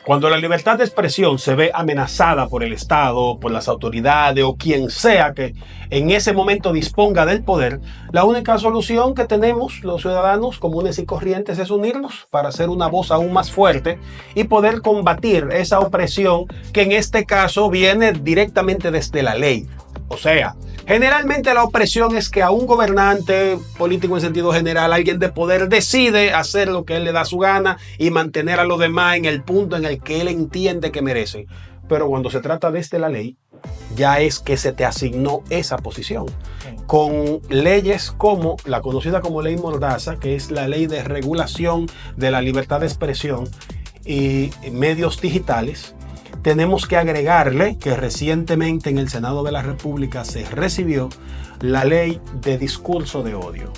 Cuando la libertad de expresión se ve amenazada por el Estado, por las autoridades o quien sea que en ese momento disponga del poder, la única solución que tenemos los ciudadanos comunes y corrientes es unirnos para hacer una voz aún más fuerte y poder combatir esa opresión que en este caso viene directamente desde la ley. O sea, generalmente la opresión es que a un gobernante político en sentido general, alguien de poder, decide hacer lo que él le da su gana y mantener a los demás en el punto en el que él entiende que merecen. Pero cuando se trata desde la ley, ya es que se te asignó esa posición. Con leyes como la conocida como Ley Mordaza, que es la ley de regulación de la libertad de expresión y medios digitales, tenemos que agregarle que recientemente en el Senado de la República se recibió la ley de discurso de odio.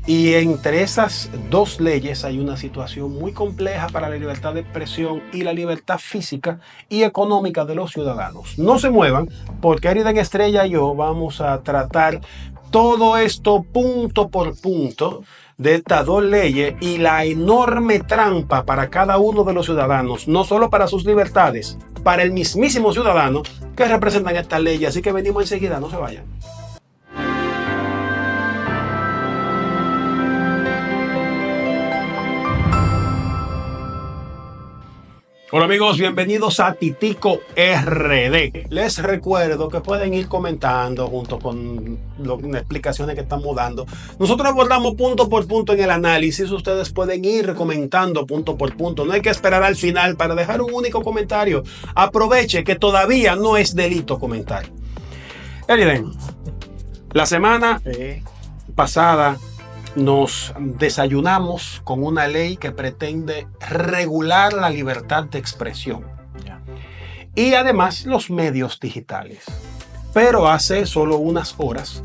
Y entre esas dos leyes hay una situación muy compleja para la libertad de expresión y la libertad física y económica de los ciudadanos. No se muevan, porque Ariden Estrella y yo vamos a tratar todo esto punto por punto de estas dos leyes y la enorme trampa para cada uno de los ciudadanos, no solo para sus libertades, para el mismísimo ciudadano que representan estas leyes. Así que venimos enseguida, no se vayan. Hola amigos, bienvenidos a Titico RD. Les recuerdo que pueden ir comentando junto con las explicaciones que estamos dando. Nosotros abordamos punto por punto en el análisis. Ustedes pueden ir comentando punto por punto. No hay que esperar al final para dejar un único comentario. Aproveche que todavía no es delito comentar. Eriden, la semana pasada nos desayunamos con una ley que pretende regular la libertad de expresión y además los medios digitales. Pero hace solo unas horas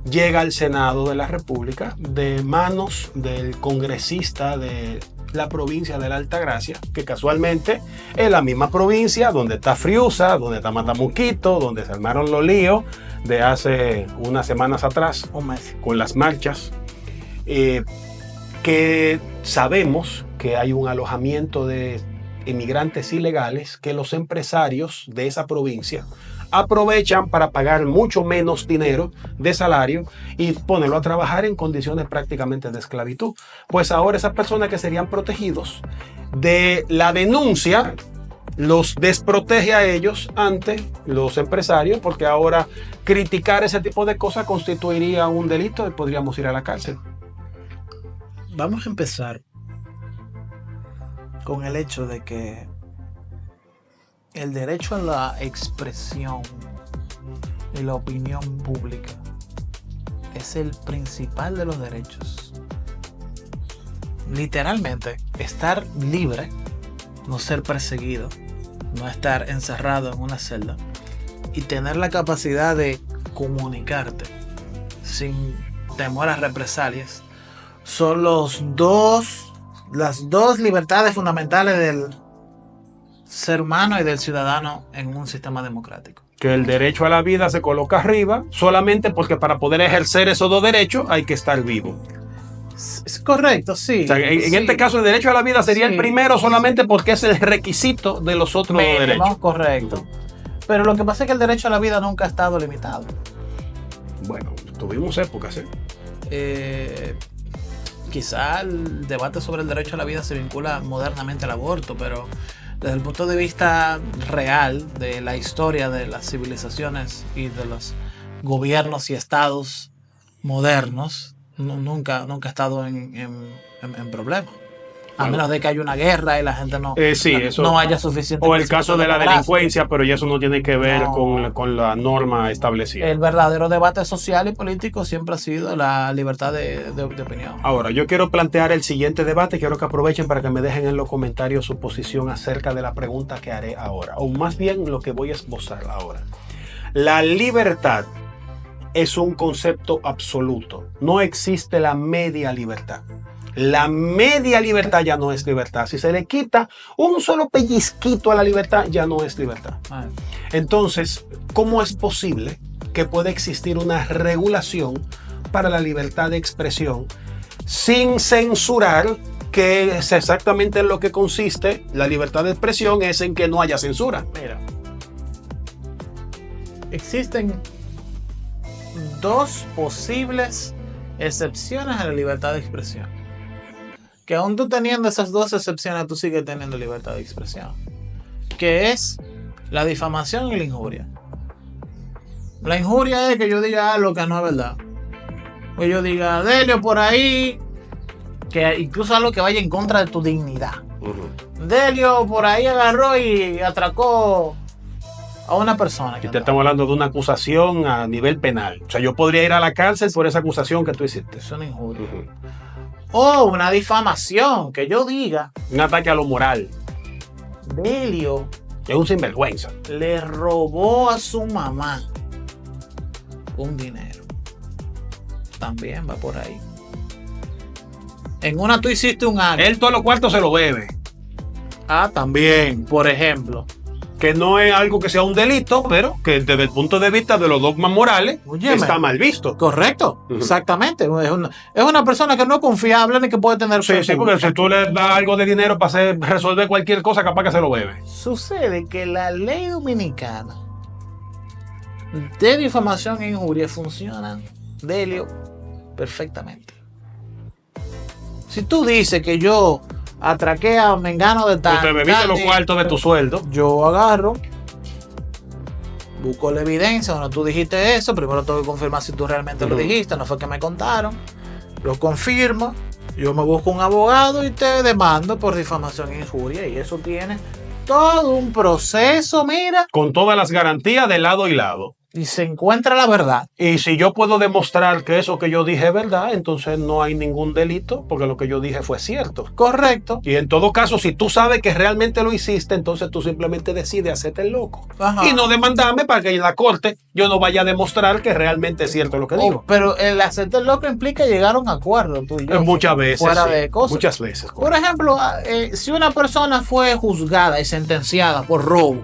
llega al Senado de la República de manos del congresista de la provincia de la Altagracia, que casualmente es la misma provincia donde está Friusa, donde está Matamuquito, donde se armaron los líos de hace unas semanas atrás con las marchas. Que sabemos que hay un alojamiento de inmigrantes ilegales que los empresarios de esa provincia aprovechan para pagar mucho menos dinero de salario y ponerlo a trabajar en condiciones prácticamente de esclavitud. Pues ahora esas personas que serían protegidos de la denuncia los desprotege a ellos ante los empresarios, porque ahora criticar ese tipo de cosas constituiría un delito y podríamos ir a la cárcel. Vamos a empezar con el hecho de que el derecho a la expresión y la opinión pública es el principal de los derechos. Literalmente, estar libre, no ser perseguido, no estar encerrado en una celda y tener la capacidad de comunicarte sin temor a represalias son las dos libertades fundamentales del ser humano y del ciudadano en un sistema democrático. Que el derecho a la vida se coloca arriba solamente porque para poder ejercer esos dos derechos hay que estar vivo. Es correcto, sí. O sea, en este caso el derecho a la vida sería el primero solamente porque es el requisito de los otros dos derechos. Correcto. Pero lo que pasa es que el derecho a la vida nunca ha estado limitado. Bueno, tuvimos épocas, Quizá el debate sobre el derecho a la vida se vincula modernamente al aborto, pero desde el punto de vista real de la historia de las civilizaciones y de los gobiernos y estados modernos, nunca ha estado en problemas. A menos de que haya una guerra y la gente no haya suficiente. O el caso de la delincuencia, pero ya eso no tiene que ver con la norma establecida. El verdadero debate social y político siempre ha sido la libertad de opinión. Ahora, yo quiero plantear el siguiente debate. Quiero que aprovechen para que me dejen en los comentarios su posición acerca de la pregunta que haré ahora. O más bien lo que voy a esbozar ahora. La libertad es un concepto absoluto. No existe la media libertad. La media libertad ya no es libertad. Si se le quita un solo pellizquito a la libertad, ya no es libertad. Entonces, ¿cómo es posible que pueda existir una regulación para la libertad de expresión sin censurar que es exactamente en lo que consiste la libertad de expresión, es en que no haya censura. Mira, existen dos posibles excepciones a la libertad de expresión. Que aún tú teniendo esas dos excepciones, tú sigues teniendo libertad de expresión. Que es la difamación y la injuria. La injuria es que yo diga algo que no es verdad. Que yo diga, Delio por ahí, que incluso algo que vaya en contra de tu dignidad. Delio por ahí agarró y atracó a una persona. Y te estamos hablando de una acusación a nivel penal. O sea, yo podría ir a la cárcel por esa acusación que tú hiciste. Es una injuria. O una difamación, que yo diga, Un ataque a lo moral. Delio Es un sinvergüenza. le robó a su mamá un dinero. También va por ahí. En una tú hiciste un acto. Él todos los cuartos se lo bebe. También, por ejemplo. Que no es algo que sea un delito, pero que desde el punto de vista de los dogmas morales Óyeme. está mal visto. Correcto, exactamente. Es una persona que no es confiable ni que puede tener... Sí, sí, porque si tú le das algo de dinero para resolver cualquier cosa, capaz que se lo bebe. Sucede que la ley dominicana de difamación e injuria funciona, Delio, perfectamente. Si tú dices que yo atraqué a Mengano de tal, Te bebiste los cuartos de tu sueldo. yo agarro, busco la evidencia donde tú dijiste eso. Primero tengo que confirmar si tú realmente lo dijiste, no fue que me contaron. Lo confirmo, yo me busco un abogado y te demando por difamación e injuria. Y eso tiene todo un proceso, mira. Con todas las garantías de lado y lado. Y se encuentra la verdad. Y si yo puedo demostrar que eso que yo dije es verdad, entonces no hay ningún delito, porque lo que yo dije fue cierto. Correcto. Y en todo caso, si tú sabes que realmente lo hiciste, entonces tú simplemente decides hacerte el loco. Ajá. Y no demandarme para que en la corte yo no vaya a demostrar que realmente es cierto lo que digo. Pero el hacerte el loco implica llegar a un acuerdo tú y yo. Muchas veces. Fuera sí. de cosas. Muchas veces. Por ejemplo, si una persona fue juzgada y sentenciada por robo,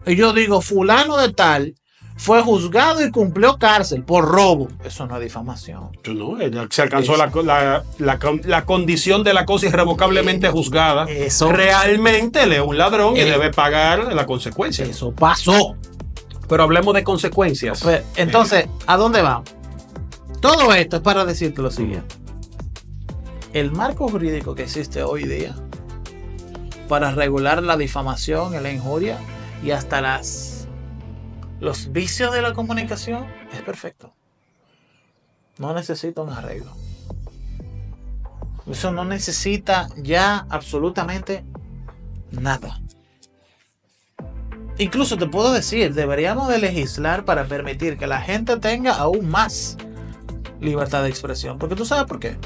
y yo digo, fulano de tal fue juzgado y cumplió cárcel por robo, eso no es difamación. No, se alcanzó la condición de la cosa irrevocablemente juzgada. Eso. Realmente él es un ladrón y debe pagar la consecuencia. Eso pasó. Pero hablemos de consecuencias. Pues, entonces, ¿a dónde vamos? Todo esto es para decirte lo siguiente. El marco jurídico que existe hoy día para regular la difamación y la injuria y hasta los vicios de la comunicación es perfecto. No necesita un arreglo. Eso no necesita ya absolutamente nada. Incluso te puedo decir, deberíamos de legislar para permitir que la gente tenga aún más libertad de expresión. Porque tú sabes por qué.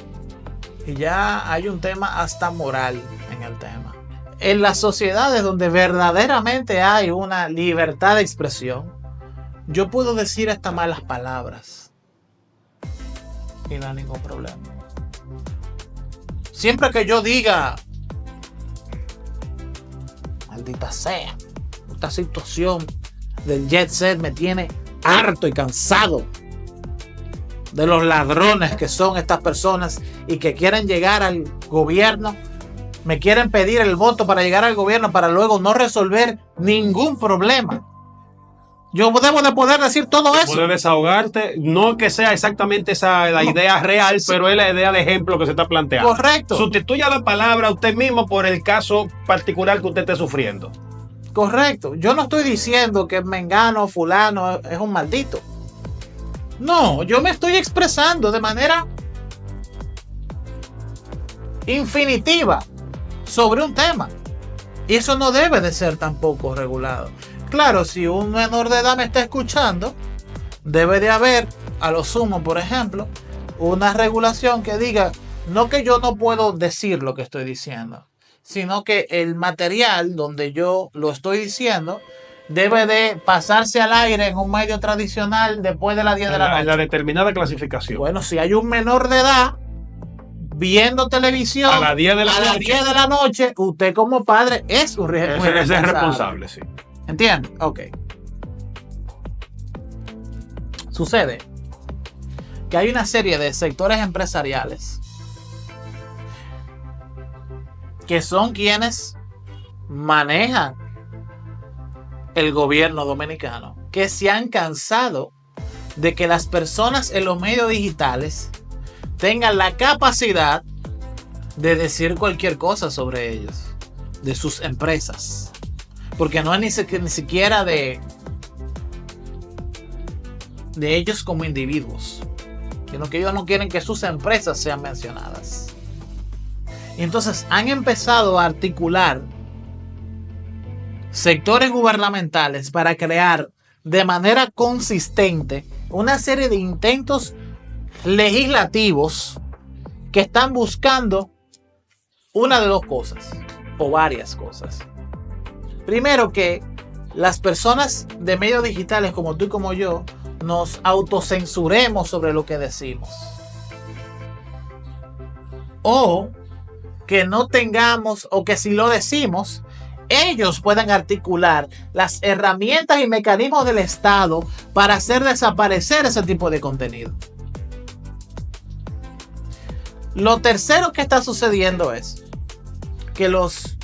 Y ya hay un tema hasta moral en el tema. En las sociedades donde verdaderamente hay una libertad de expresión, yo puedo decir hasta malas palabras y no hay ningún problema. Siempre que yo diga, maldita sea, esta situación del jet set me tiene harto y cansado de los ladrones que son estas personas y que quieren llegar al gobierno, me quieren pedir el voto para llegar al gobierno para luego no resolver ningún problema. Yo debo de poder decir todo eso. Poder desahogarte, no que sea exactamente esa la idea real, pero es la idea de ejemplo que se está planteando. Correcto. Sustituya la palabra a usted mismo por el caso particular que usted esté sufriendo. Correcto. Yo no estoy diciendo que Mengano, fulano es un maldito. No, yo me estoy expresando de manera infinitiva sobre un tema. Y eso no debe de ser tampoco regulado. Claro, si un menor de edad me está escuchando, debe de haber, a lo sumo, por ejemplo, una regulación que diga, no que yo no puedo decir lo que estoy diciendo, sino que el material donde yo lo estoy diciendo debe de pasarse al aire en un medio tradicional después de las 10 de la noche. En la determinada clasificación. Bueno, si hay un menor de edad viendo televisión a las 10 de la noche. 10 de la noche, usted como padre es un Ese es responsable, sí. ¿Entiendes? Ok. Sucede que hay una serie de sectores empresariales que son quienes manejan el gobierno dominicano, que se han cansado de que las personas en los medios digitales tengan la capacidad de decir cualquier cosa sobre ellos, de sus empresas, porque no es ni siquiera de ellos como individuos, sino que ellos no quieren que sus empresas sean mencionadas. Y entonces han empezado a articular sectores gubernamentales para crear de manera consistente una serie de intentos legislativos que están buscando una de dos cosas, o varias cosas. Primero, que las personas de medios digitales como tú y como yo nos autocensuremos sobre lo que decimos. O que no tengamos, o que si lo decimos, ellos puedan articular las herramientas y mecanismos del Estado para hacer desaparecer ese tipo de contenido. Lo tercero que está sucediendo es que los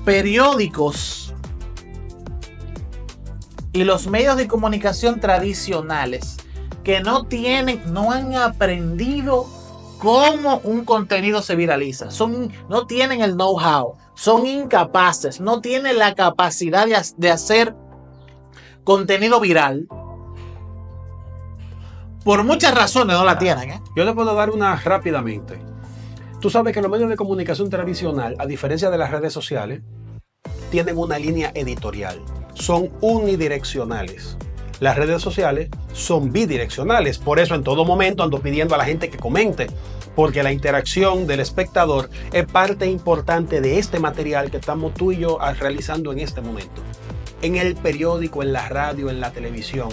periódicos y los medios de comunicación tradicionales que no han aprendido cómo un contenido se viraliza, no tienen el know-how, son incapaces, no tienen la capacidad de hacer contenido viral. Por muchas razones no la tienen, ¿eh? Yo le puedo dar una rápidamente. Tú sabes que los medios de comunicación tradicional, a diferencia de las redes sociales, tienen una línea editorial. Son unidireccionales. Las redes sociales son bidireccionales. Por eso en todo momento ando pidiendo a la gente que comente, porque la interacción del espectador es parte importante de este material que estamos tú y yo realizando en este momento. En el periódico, en la radio, en la televisión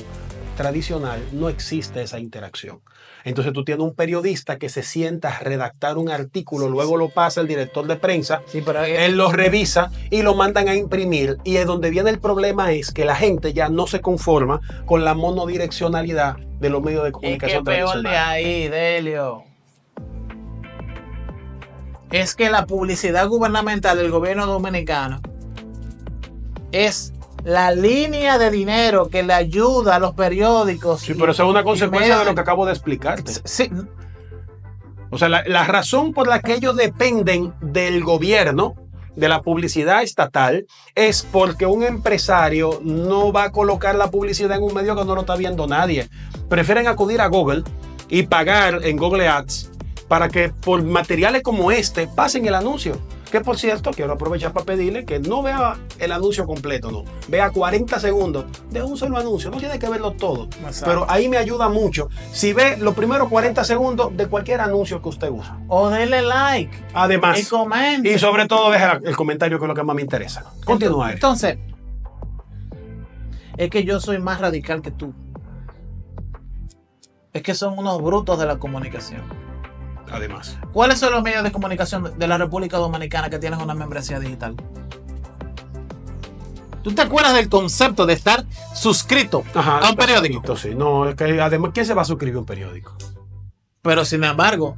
tradicional no existe esa interacción. Entonces tú tienes un periodista que se sienta a redactar un artículo, luego lo pasa el director de prensa, él lo revisa y lo mandan a imprimir, y es donde viene el problema, es que la gente ya no se conforma con la monodireccionalidad de los medios de comunicación tradicionales. ¿Y qué peor de ahí, Delio? Es que la publicidad gubernamental del gobierno dominicano es la línea de dinero que le ayuda a los periódicos. Sí, pero eso es una consecuencia de lo que acabo de explicarte. Sí. O sea, la razón por la que ellos dependen del gobierno, de la publicidad estatal, es porque un empresario no va a colocar la publicidad en un medio que no lo está viendo nadie. Prefieren acudir a Google y pagar en Google Ads para que por materiales como este pasen el anuncio. Que por cierto, quiero aprovechar para pedirle que no vea el anuncio completo, no. Vea 40 segundos de un solo anuncio, no tiene que verlo todo. Exacto. Pero ahí me ayuda mucho. Si ve los primeros 40 segundos de cualquier anuncio que usted use. O denle like. Además. Y comente. Y sobre todo deja el comentario, que es lo que más me interesa. Continúa. Entonces, es que yo soy más radical que tú. Es que son unos brutos de la comunicación. Además. ¿Cuáles son los medios de comunicación de la República Dominicana que tienen una membresía digital? ¿Tú te acuerdas del concepto de estar suscrito a un periódico? Sí. No, es que además, ¿quién se va a suscribir a un periódico? Pero sin embargo,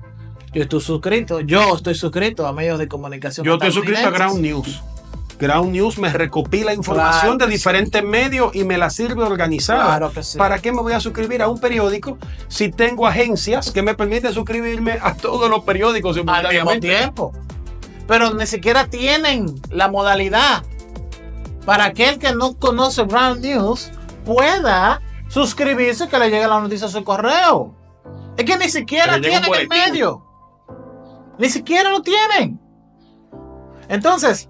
yo estoy suscrito a medios de comunicación. Yo estoy suscrito a Ground News. Ground News me recopila información de diferentes medios y me la sirve organizada. Claro que sí. ¿Para qué me voy a suscribir a un periódico si tengo agencias que me permiten suscribirme a todos los periódicos simultáneamente? Al mismo tiempo. Pero ni siquiera tienen la modalidad para aquel que no conoce Ground News pueda suscribirse, que le llegue la noticia a su correo. Es que ni siquiera tienen el medio. Ni siquiera lo tienen. Entonces,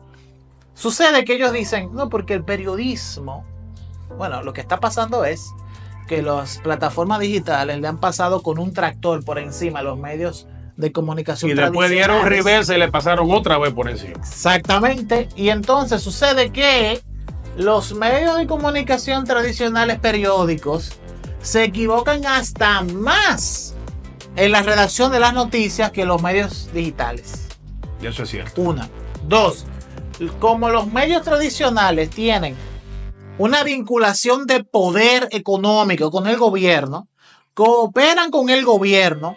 sucede que ellos dicen, no, porque el periodismo... Bueno, lo que está pasando es que las plataformas digitales le han pasado con un tractor por encima a los medios de comunicación y después dieron reversa y le pasaron otra vez por encima. Exactamente. Y entonces sucede que los medios de comunicación tradicionales, periódicos, se equivocan hasta más en la redacción de las noticias que los medios digitales. Y eso es cierto. Una. Dos, como los medios tradicionales tienen una vinculación de poder económico con el gobierno, cooperan con el gobierno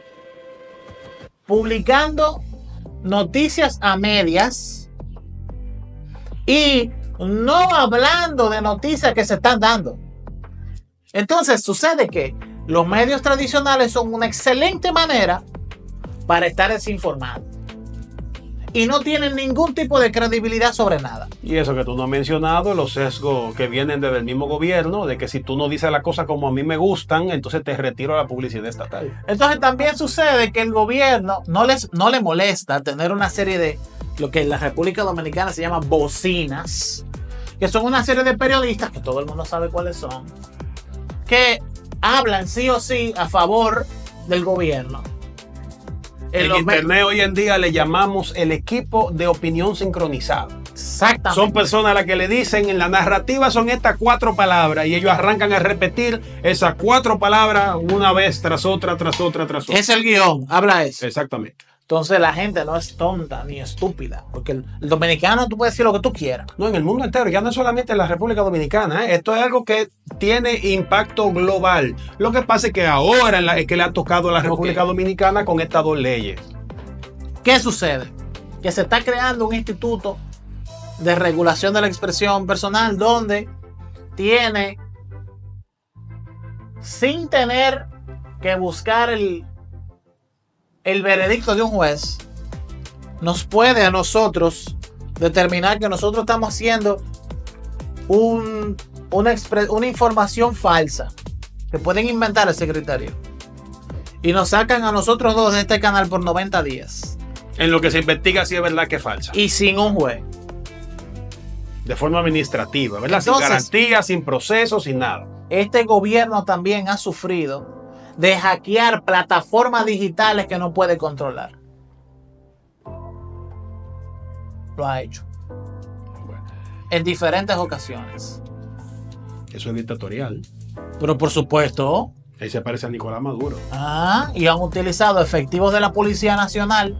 publicando noticias a medias y no hablando de noticias que se están dando. Entonces sucede que los medios tradicionales son una excelente manera para estar desinformados y no tienen ningún tipo de credibilidad sobre nada. Y eso que tú no has mencionado, los sesgos que vienen desde el mismo gobierno, de que si tú no dices las cosas como a mí me gustan, entonces te retiro la publicidad estatal. Entonces también sucede que el gobierno no le molesta tener una serie de lo que en la República Dominicana se llama bocinas, que son una serie de periodistas, que todo el mundo sabe cuáles son, que hablan sí o sí a favor del gobierno. En internet hoy en día le llamamos el equipo de opinión sincronizado. Exactamente. Son personas a las que le dicen en la narrativa son estas 4 palabras y ellos arrancan a repetir esas 4 palabras una vez tras otra, tras otra, tras otra. Es el guión, habla eso. Exactamente. Entonces la gente no es tonta ni estúpida, porque el dominicano tú puedes decir lo que tú quieras. No, en el mundo entero, ya no es solamente en la República Dominicana, ¿eh? Esto es algo que tiene impacto global. Lo que pasa es que ahora es que le ha tocado a la República Dominicana con estas 2 leyes. ¿Qué sucede? Que se está creando un instituto de regulación de la expresión personal donde tiene, sin tener que buscar el veredicto de un juez, nos puede a nosotros determinar que nosotros estamos haciendo una información falsa, que pueden inventar ese criterio y nos sacan a nosotros 2 de este canal por 90 días. En lo que se investiga si es verdad que es falsa. Y sin un juez. De forma administrativa, ¿verdad? Entonces, sin garantía, sin proceso, sin nada. Este gobierno también ha sufrido de hackear plataformas digitales que no puede controlar. Lo ha hecho. Bueno, En diferentes ocasiones. eso es dictatorial. Pero por supuesto. Ahí se parece a Nicolás Maduro. Y han utilizado efectivos de la Policía Nacional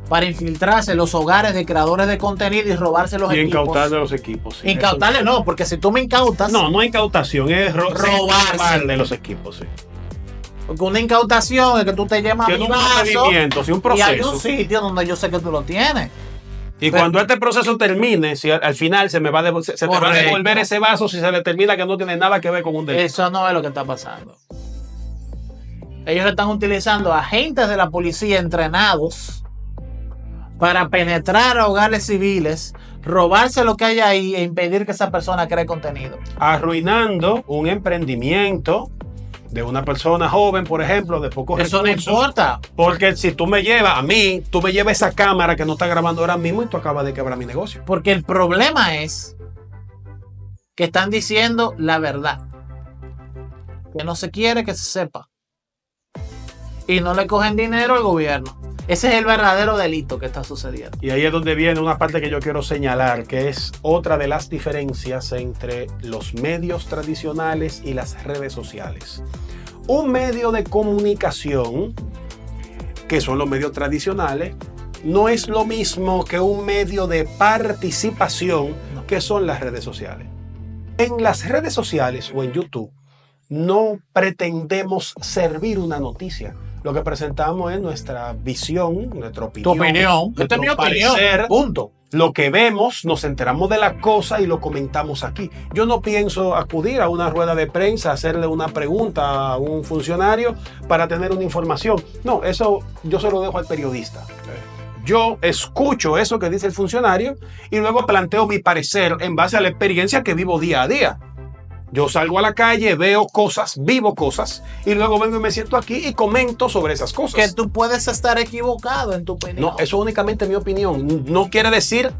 para infiltrarse en los hogares de creadores de contenido y robarse los Y equipos. incautarle los equipos. Sí. Incautarle no, porque si tú me incautas. No, no incautación, es robarle los equipos, sí. Porque una incautación es que tú te llevas Tiene un procedimiento, sí, un proceso. Y hay un sitio donde yo sé que tú lo tienes. Y cuando este proceso termine, si al final se te va a devolver ese vaso si se determina que no tiene nada que ver con un delito. Eso no es lo que está pasando. Ellos están utilizando agentes de la policía entrenados para penetrar a hogares civiles, robarse lo que hay ahí e impedir que esa persona cree contenido. Arruinando un emprendimiento de una persona joven, por ejemplo, de pocos recursos. Eso no importa. Porque si tú me llevas esa cámara que no está grabando ahora mismo y tú acabas de quebrar mi negocio. Porque el problema es que están diciendo la verdad. Que no se quiere que se sepa. Y no le cogen dinero al gobierno. Ese es el verdadero delito que está sucediendo. Y ahí es donde viene una parte que yo quiero señalar, que es otra de las diferencias entre los medios tradicionales y las redes sociales. Un medio de comunicación, que son los medios tradicionales, no es lo mismo que un medio de participación, que son las redes sociales. En las redes sociales o en YouTube, no pretendemos servir una noticia. Lo que presentamos es nuestra visión, nuestra opinión. Tu opinión. Esta es mi opinión. Punto. Lo que vemos, nos enteramos de la cosa y lo comentamos aquí. Yo no pienso acudir a una rueda de prensa, hacerle una pregunta a un funcionario para tener una información. No, eso yo se lo dejo al periodista. Yo escucho eso que dice el funcionario y luego planteo mi parecer en base a la experiencia que vivo día a día. Yo salgo a la calle, veo cosas, vivo cosas y luego vengo y me siento aquí y comento sobre esas cosas. Que tú puedes estar equivocado en tu opinión. No, eso es únicamente mi opinión. No quiere decir,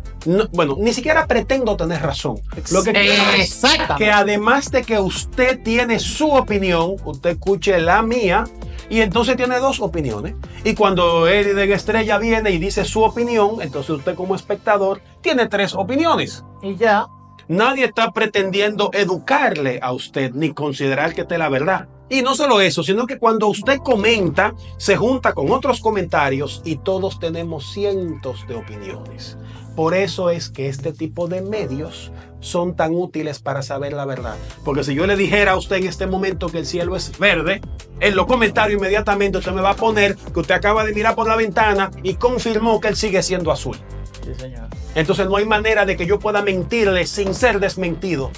bueno, ni siquiera pretendo tener razón. Lo que quiero es que además de que usted tiene su opinión, usted escuche la mía y entonces tiene 2 opiniones. Y cuando Eden Estrella viene y dice su opinión, entonces usted como espectador tiene 3 opiniones. Y ya. Nadie está pretendiendo educarle a usted ni considerar que esté la verdad. Y no solo eso, sino que cuando usted comenta, se junta con otros comentarios y todos tenemos cientos de opiniones. Por eso es que este tipo de medios son tan útiles para saber la verdad. Porque si yo le dijera a usted en este momento que el cielo es verde, En los comentarios inmediatamente usted me va a poner que usted acaba de mirar por la ventana y confirmó que él sigue siendo azul. Sí, señor. Entonces no hay manera de que yo pueda mentirle sin ser desmentido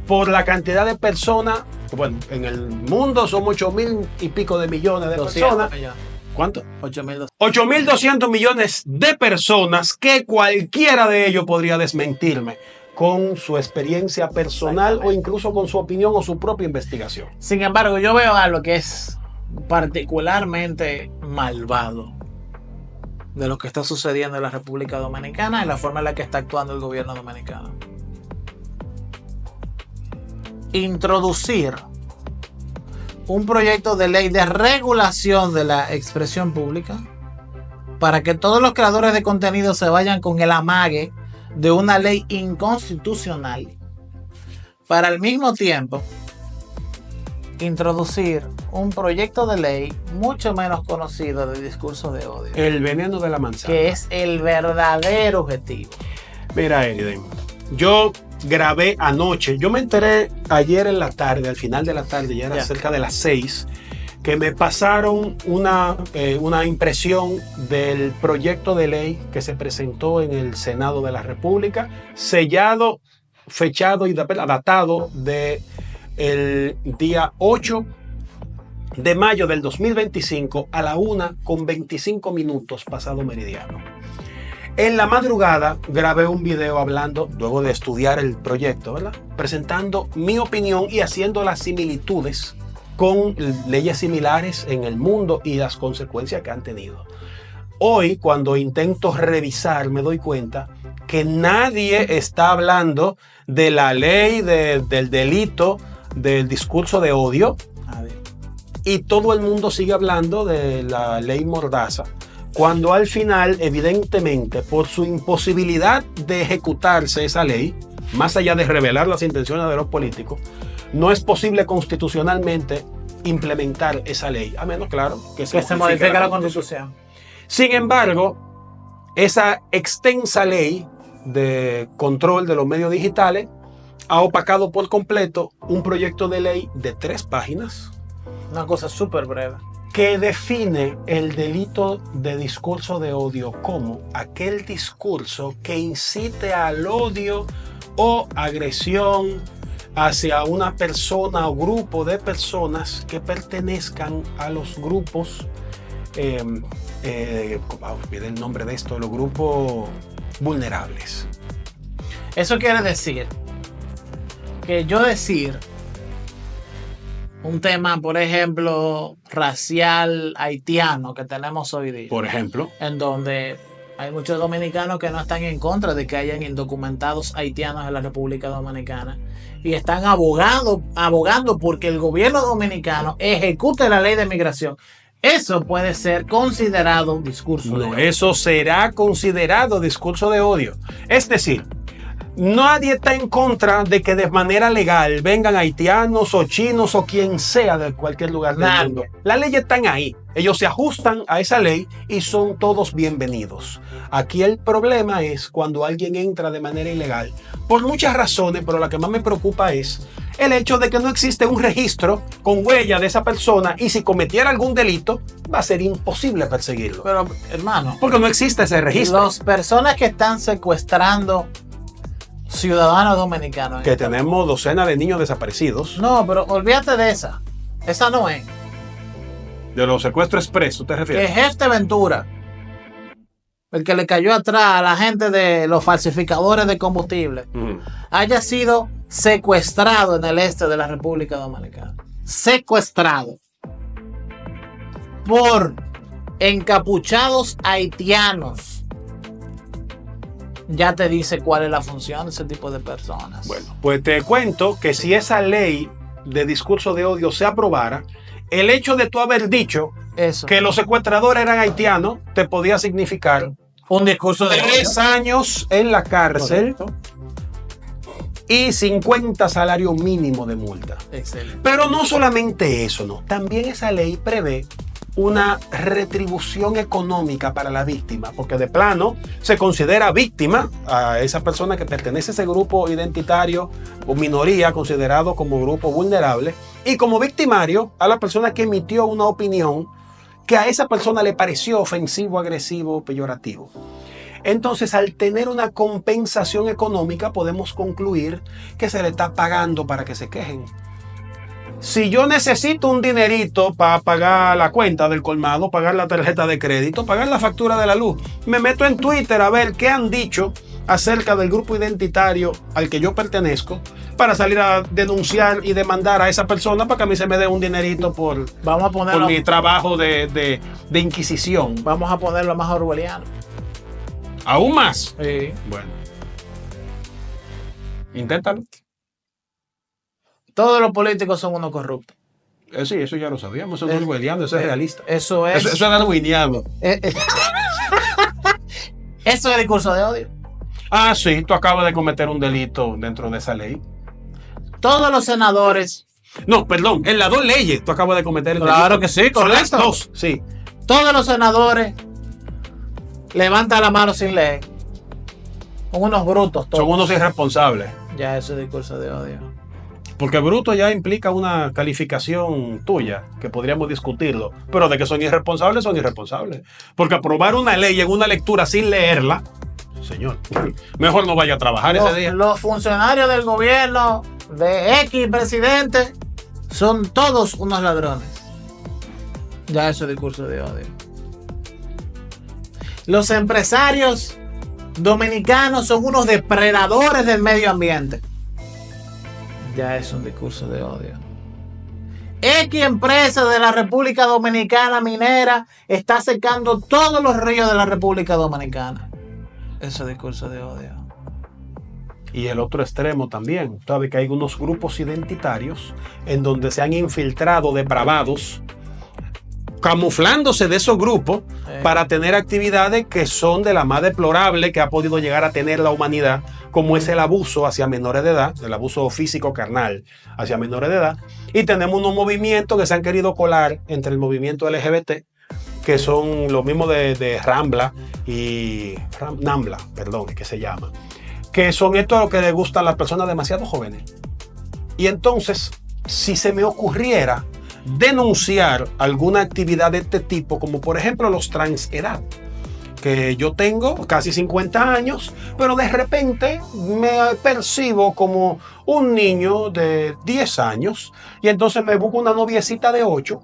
por la cantidad de personas. Bueno, en el mundo somos 8.000 y pico de millones de 200 personas. millones. ¿Cuánto? 8.200. 8.200 millones de personas que cualquiera de ellos podría desmentirme con su experiencia personal o incluso con su opinión o su propia investigación. Sin embargo, yo veo algo que es particularmente malvado de lo que está sucediendo en la República Dominicana y la forma en la que está actuando el gobierno dominicano. Introducir un proyecto de ley de regulación de la expresión pública para que todos los creadores de contenido se vayan con el amague de una ley inconstitucional, para al mismo tiempo introducir un proyecto de ley mucho menos conocido de discurso de odio, El veneno de la manzana. que es el verdadero objetivo. Mira, Eriden, yo grabé anoche, yo me enteré ayer en la tarde, al final de la tarde, ya era Ya. cerca de las 6, que me pasaron una impresión del proyecto de ley que se presentó en el Senado de la República, sellado, fechado y datado de el día 8 de mayo del 2025 a la 1:25 pasado meridiano. En la madrugada grabé un video hablando, luego de estudiar el proyecto, ¿verdad? Presentando mi opinión y haciendo las similitudes con leyes similares en el mundo y las consecuencias que han tenido. Hoy, cuando intento revisar, me doy cuenta que nadie está hablando de la ley del delito del discurso de odio y todo el mundo sigue hablando de la ley Mordaza, cuando al final, evidentemente, por su imposibilidad de ejecutarse esa ley, más allá de revelar las intenciones de los políticos, no es posible constitucionalmente implementar esa ley, a menos, claro, que Se modifique la Constitución. Sin embargo, esa extensa ley de control de los medios digitales ha opacado por completo un proyecto de ley de 3 páginas Una cosa súper breve. que define el delito de discurso de odio como aquel discurso que incite al odio o agresión hacia una persona o grupo de personas que pertenezcan a los grupos, olvidé el nombre de esto, los grupos vulnerables. Eso quiere decir que yo decir un tema, por ejemplo, racial haitiano que tenemos hoy día, Por ejemplo, en donde hay muchos dominicanos que no están en contra de que hayan indocumentados haitianos en la República Dominicana y están abogando porque el gobierno dominicano ejecute la ley de migración. Eso puede ser considerado discurso de no, odio. eso será considerado discurso de odio. Es decir, nadie está en contra de que de manera legal vengan haitianos o chinos o quien sea de cualquier lugar del Nadie. mundo. Las leyes están ahí. Ellos se ajustan a esa ley y son todos bienvenidos. Aquí el problema es cuando alguien entra de manera ilegal. Por muchas razones, pero la que más me preocupa es el hecho de que no existe un registro con huella de esa persona y si cometiera algún delito va a ser imposible perseguirlo. Pero, hermano, Porque no existe ese registro. las personas que están secuestrando ciudadanos dominicanos. Que tenemos docenas de niños desaparecidos. No, pero olvídate de esa. Esa no es. De los secuestros expresos, ¿te Que refieres? Jefe Ventura, el que le cayó atrás a la gente de los falsificadores de combustible, haya sido secuestrado en el este de la República Dominicana. Secuestrado por encapuchados haitianos. Ya te dice cuál es la función de ese tipo de personas. Bueno, pues te cuento que si esa ley de discurso de odio se aprobara, el hecho de tú haber dicho Eso. que los secuestradores eran haitianos te podía significar Un discurso de 3 años en la cárcel y 50 salarios mínimos de multa. Excelente. Pero no solamente eso, no. También esa ley prevé una retribución económica para la víctima, porque de plano se considera víctima a esa persona que pertenece a ese grupo identitario o minoría considerado como grupo vulnerable, Y como victimario, a la persona que emitió una opinión que a esa persona le pareció ofensivo, agresivo, peyorativo. Entonces, al tener una compensación económica, podemos concluir que se le está pagando para que se quejen. Si yo necesito un dinerito para pagar la cuenta del colmado, pagar la tarjeta de crédito, pagar la factura de la luz, me meto en Twitter a ver qué han dicho acerca del grupo identitario al que yo pertenezco para salir a denunciar y demandar a esa persona para que a mí se me dé un dinerito por mi trabajo de inquisición. Vamos a ponerlo más orwelliano. ¿Aún más? Sí. Bueno. Inténtalo. Todos los políticos son unos corruptos. Sí, eso ya lo sabíamos. Eso no es orwelliano, eso es realista. Eso es. Eso es darwiniano. Eso es discurso de odio. Ah, sí, tú acabas de cometer un delito dentro de esa ley. Todos los senadores. No, perdón, en las dos leyes tú acabas de cometer el delito. Claro que sí, Son correcto. las dos, sí. Todos los senadores levantan la mano sin leer. Son unos brutos todos. Son unos irresponsables. Ya eso es discurso de odio. Porque bruto ya implica una calificación tuya, que podríamos discutirlo. Pero de que son irresponsables, son irresponsables. Porque aprobar una ley en una lectura sin leerla, señor, mejor no vaya a trabajar ese día. Los funcionarios del gobierno, de X presidente, son todos unos ladrones. Ya eso es discurso de odio. Los empresarios dominicanos son unos depredadores del medio ambiente. Ya es un discurso de odio. X empresa de la República Dominicana minera está secando todos los ríos de la República Dominicana. Ese discurso de odio. Y el otro extremo también. Sabe que hay unos grupos identitarios en donde se han infiltrado depravados, camuflándose de esos grupos para tener actividades que son de la más deplorable que ha podido llegar a tener la humanidad, como es el abuso hacia menores de edad, el abuso físico carnal hacia menores de edad. Y tenemos unos movimientos que se han querido colar entre el movimiento LGBT, que son los mismos de Rambla y Nambla, perdón, que se llama, que son estos lo que les gustan a las personas demasiado jóvenes. Y entonces, si se me ocurriera denunciar alguna actividad de este tipo, como por ejemplo los transedad, que yo tengo casi 50 años, pero de repente me percibo como un niño de 10 años y entonces me busco una noviecita de 8.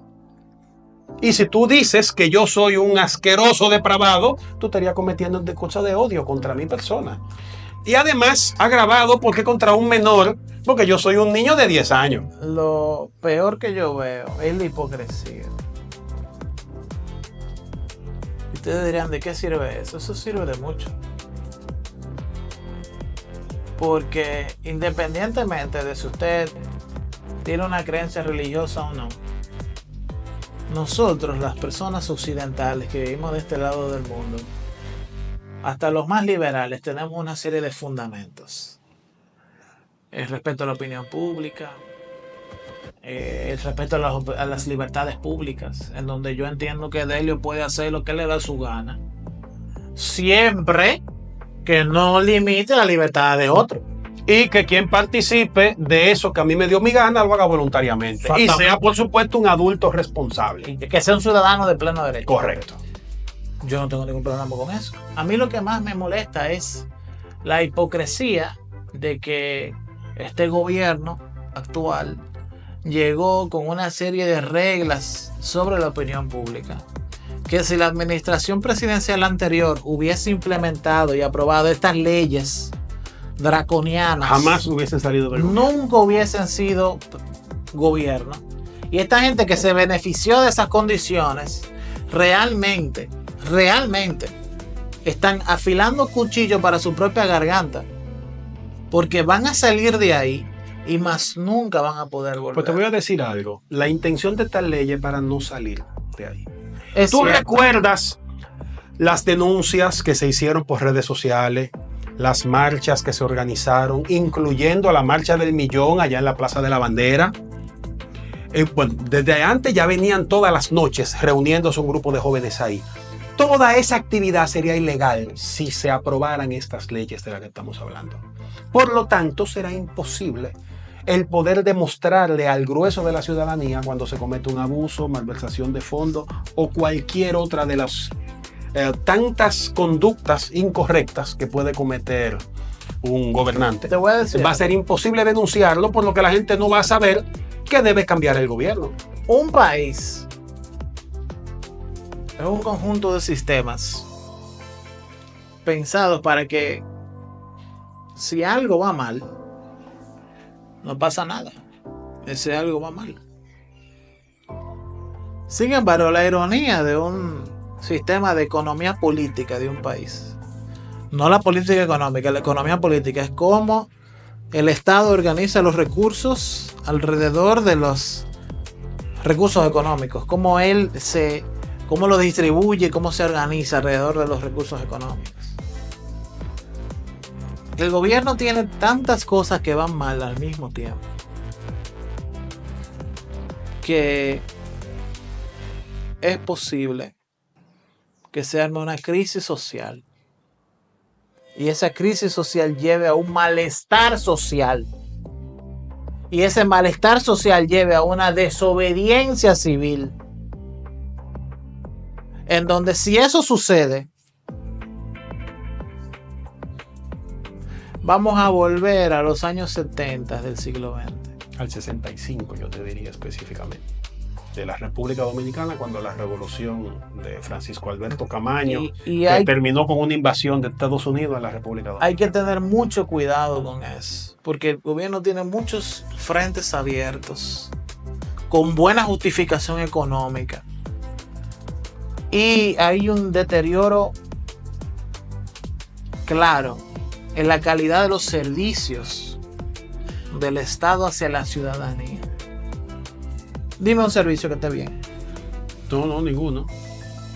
Y si tú dices que yo soy un asqueroso depravado, tú estarías cometiendo un discurso de odio contra mi persona. Y además, agravado porque contra un menor, porque yo soy un niño de 10 años. Lo peor que yo veo es la hipocresía. Ustedes dirían, ¿de qué sirve eso? Eso sirve de mucho. Porque independientemente de si usted tiene una creencia religiosa o no, nosotros, las personas occidentales que vivimos de este lado del mundo, hasta los más liberales, tenemos una serie de fundamentos. El respeto a la opinión pública, el respeto a las libertades públicas, en donde yo entiendo que Delio puede hacer lo que le da su gana, siempre que no limite la libertad de otro. Y que quien participe de eso que a mí me dio mi gana lo haga voluntariamente. Y sea, por supuesto, un adulto responsable. Y que sea un ciudadano de pleno derecho. Correcto. Yo no tengo ningún problema con eso. A mí lo que más me molesta es la hipocresía de que este gobierno actual llegó con una serie de reglas sobre la opinión pública. Que si la administración presidencial anterior hubiese implementado y aprobado estas leyes draconianas, jamás hubiesen salido del gobierno. Nunca hubiesen sido gobierno. Y esta gente que se benefició de esas condiciones realmente están afilando cuchillos para su propia garganta, porque van a salir de ahí y más nunca van a poder volver. Pues te voy a decir algo. La intención de esta ley es para no salir de ahí. ¿Tú recuerdas las denuncias que se hicieron por redes sociales, las marchas que se organizaron, incluyendo la marcha del millón allá en la Plaza de la Bandera? Bueno, desde antes ya venían todas las noches reuniéndose un grupo de jóvenes ahí. Toda esa actividad sería ilegal si se aprobaran estas leyes de las que estamos hablando. Por lo tanto, será imposible el poder demostrarle al grueso de la ciudadanía cuando se comete un abuso, malversación de fondos o cualquier otra de las tantas conductas incorrectas que puede cometer un gobernante. Te voy a decir, va a ser imposible denunciarlo, por lo que la gente no va a saber que debe cambiar el gobierno. un país es un conjunto de sistemas pensados para que si algo va mal, no pasa nada. Ese algo va mal. Sin embargo, la ironía de un sistema de economía política de un país, no la política económica, la economía política es cómo el Estado organiza los recursos alrededor de los recursos económicos, cómo lo distribuye, cómo se organiza alrededor de los recursos económicos. El gobierno tiene tantas cosas que van mal al mismo tiempo que es posible que se arme una crisis social y esa crisis social lleve a un malestar social y ese malestar social lleve a una desobediencia civil, en donde si eso sucede, vamos a volver a los años 70 del siglo XX. Al 65, yo te diría específicamente. De la República Dominicana, cuando la revolución de Francisco Alberto Camaño que terminó con una invasión de Estados Unidos a la República Dominicana. Hay que tener mucho cuidado con eso, porque el gobierno tiene muchos frentes abiertos, con buena justificación económica. Y hay un deterioro claro en la calidad de los servicios del Estado hacia la ciudadanía. Dime un servicio que esté bien. No, ninguno.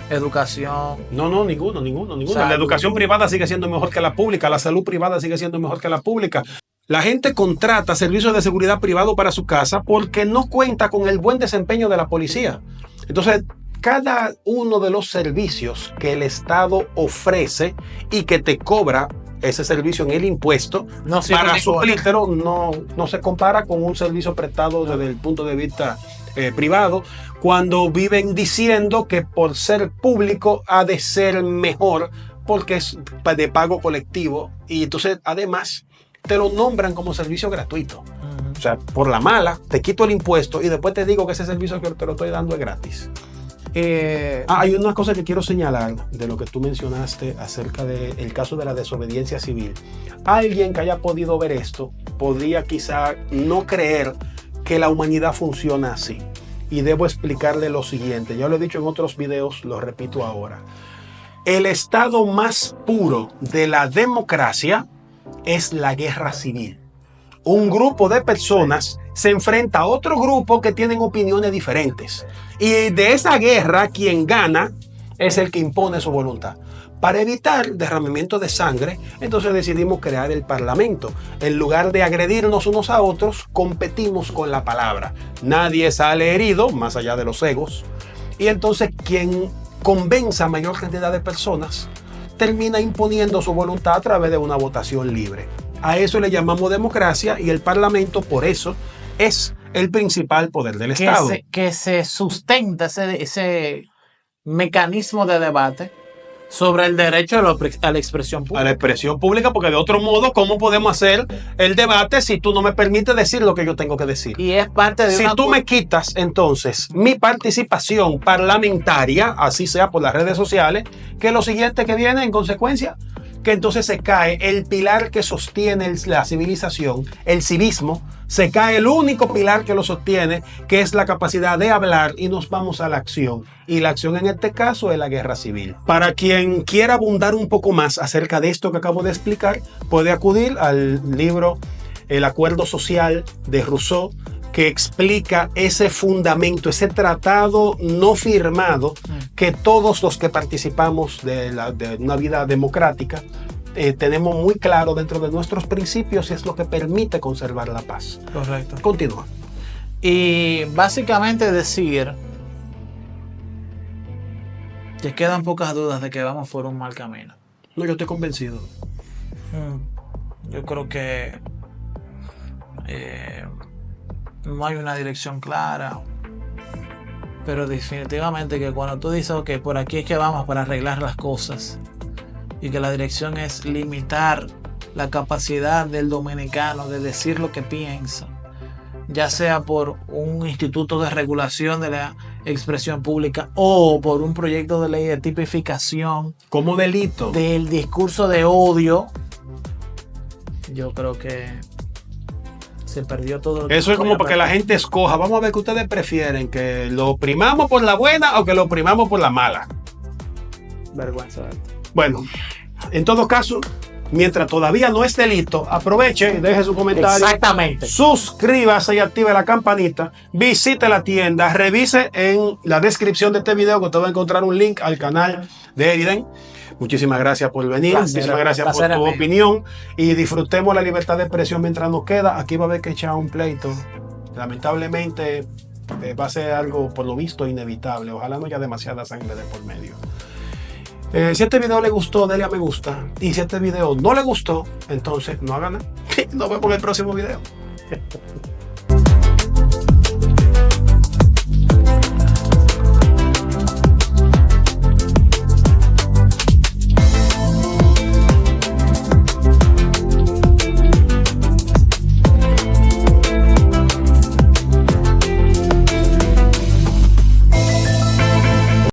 Educación. No, ninguno. La educación privada sigue siendo mejor que la pública, la salud privada sigue siendo mejor que la pública. La gente contrata servicios de seguridad privado para su casa porque no cuenta con el buen desempeño de la policía. Entonces, cada uno de los servicios que el Estado ofrece y que te cobra ese servicio en el impuesto para suplírtelo no se compara con un servicio prestado desde el punto de vista privado, cuando viven diciendo que por ser público ha de ser mejor porque es de pago colectivo, y entonces además te lo nombran como servicio gratuito. O sea, por la mala te quito el impuesto y después te digo que ese servicio que te lo estoy dando es gratis. Hay una cosa que quiero señalar de lo que tú mencionaste acerca del caso de la desobediencia civil. Alguien que haya podido ver esto podría quizá no creer que la humanidad funciona así. Y debo explicarle lo siguiente. Ya lo he dicho en otros videos, lo repito ahora. El estado más puro de la democracia es la guerra civil. Un grupo de personas se enfrenta a otro grupo que tienen opiniones diferentes. Y de esa guerra, quien gana es el que impone su voluntad. Para evitar derramamiento de sangre, entonces decidimos crear el Parlamento. En lugar de agredirnos unos a otros, competimos con la palabra. Nadie sale herido, más allá de los egos. Y entonces quien convenza a mayor cantidad de personas termina imponiendo su voluntad a través de una votación libre. A eso le llamamos democracia, y el Parlamento, por eso, es el principal poder del Estado. Que se sustenta ese mecanismo de debate sobre el derecho a la expresión pública. A la expresión pública, porque de otro modo, ¿cómo podemos hacer el debate si tú no me permites decir lo que yo tengo que decir? Y es parte de Si tú me quitas, entonces, mi participación parlamentaria, así sea por las redes sociales, que es lo siguiente que viene en consecuencia, que entonces se cae el pilar que sostiene la civilización, el civismo, se cae el único pilar que lo sostiene, que es la capacidad de hablar, y nos vamos a la acción. Y la acción en este caso es la guerra civil. Para quien quiera abundar un poco más acerca de esto que acabo de explicar, puede acudir al libro El Acuerdo Social de Rousseau, que explica ese fundamento, ese tratado no firmado que todos los que participamos de una vida democrática tenemos muy claro dentro de nuestros principios, y es lo que permite conservar la paz. Correcto. Continúa. Y básicamente decir que quedan pocas dudas de que vamos por un mal camino. No, yo estoy convencido. Yo creo que no hay una dirección clara. Pero definitivamente que cuando tú dices, ok, por aquí es que vamos para arreglar las cosas, y que la dirección es limitar la capacidad del dominicano de decir lo que piensa, ya sea por un instituto de regulación de la expresión pública o por un proyecto de ley de tipificación como delito del discurso de odio, yo creo que se perdió todo. Eso es como para que la gente escoja. Vamos a ver qué ustedes prefieren, que lo oprimamos por la buena o que lo oprimamos por la mala. Vergüenza. Bueno, en todo caso, mientras todavía no es delito, aproveche, deje su comentario. Exactamente. Suscríbase y active la campanita. Visite la tienda. Revise en la descripción de este video que usted va a encontrar un link al canal de Eriden. Muchísimas gracias por venir. Muchísimas gracias por tu opinión. Y disfrutemos la libertad de expresión mientras nos queda. Aquí va a haber que echar un pleito. Lamentablemente va a ser algo, por lo visto, inevitable. Ojalá no haya demasiada sangre de por medio. Si este video le gustó, denle a me gusta. Y si este video no le gustó, entonces no hagan nada. Nos vemos en el próximo video.